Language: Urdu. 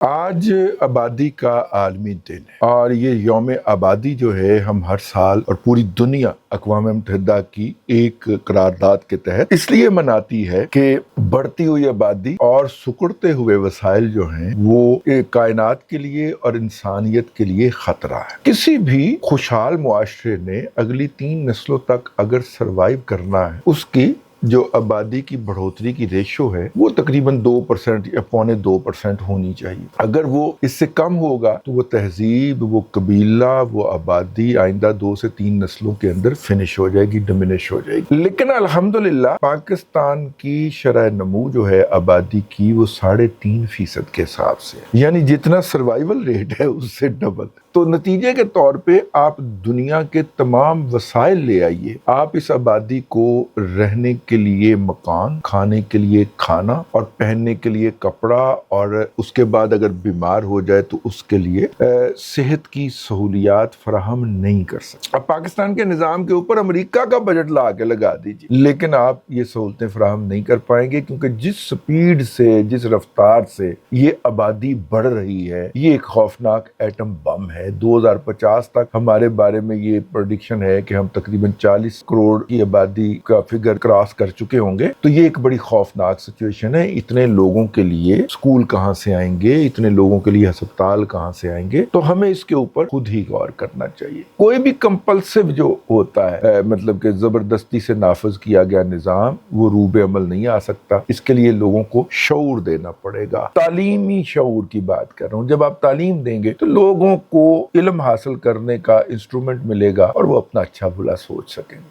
آج آبادی کا عالمی دن ہے اور یہ یوم آبادی جو ہے ہم ہر سال اور پوری دنیا اقوام متحدہ کی ایک قرارداد کے تحت اس لیے مناتی ہے کہ بڑھتی ہوئی آبادی اور سکڑتے ہوئے وسائل جو ہیں وہ کائنات کے لیے اور انسانیت کے لیے خطرہ ہے۔ کسی بھی خوشحال معاشرے نے اگلی 3 نسلوں تک اگر سروائیو کرنا ہے، اس کی جو آبادی کی بڑھوتری کی ریشو ہے وہ تقریباً 2% یا 2.25% ہونی چاہیے۔ اگر وہ اس سے کم ہوگا تو وہ تہذیب، وہ قبیلہ، وہ آبادی آئندہ 2 سے 3 نسلوں کے اندر فنش ہو جائے گی، ڈمینش ہو جائے گی۔ لیکن الحمدللہ پاکستان کی شرح نمو جو ہے آبادی کی وہ 3.5% کے حساب سے، یعنی جتنا سروائیول ریٹ ہے اس سے ڈبل۔ تو نتیجے کے طور پہ آپ دنیا کے تمام وسائل لے آئیے، آپ اس آبادی کو رہنے کے لیے مکان، کھانے کے لیے کھانا اور پہننے کے لیے کپڑا، اور اس کے بعد اگر بیمار ہو جائے تو اس کے لیے صحت کی سہولیات فراہم نہیں کر سکتے۔ اب پاکستان کے نظام کے اوپر امریکہ کا بجٹ لا کے لگا دیجیے، لیکن آپ یہ سہولتیں فراہم نہیں کر پائیں گے، کیونکہ جس سپیڈ سے، جس رفتار سے یہ آبادی بڑھ رہی ہے، یہ ایک خوفناک ایٹم بم ہے۔ 2050 تک ہمارے بارے میں یہ پریڈکشن ہے کہ ہم تقریباً 40 کروڑ کی آبادی کا فگر کراس کر چکے ہوں گے۔ تو یہ ایک بڑی خوفناک سچویشن ہے۔ اتنے لوگوں کے لیے اسکول کہاں سے آئیں گے، اتنے لوگوں کے لیے ہسپتال کہاں سے آئیں گے؟ تو ہمیں اس کے اوپر خود ہی غور کرنا چاہیے۔ کوئی بھی کمپلسو جو ہوتا ہے، مطلب کہ زبردستی سے نافذ کیا گیا نظام، وہ روب عمل نہیں آ سکتا۔ اس کے لیے لوگوں کو شعور دینا پڑے گا۔ تعلیمی شعور کی بات کر رہا ہوں۔ جب آپ تعلیم دیں گے تو لوگوں کو علم حاصل کرنے کا انسٹرومنٹ ملے گا اور وہ اپنا اچھا بھلا سوچ سکیں گے۔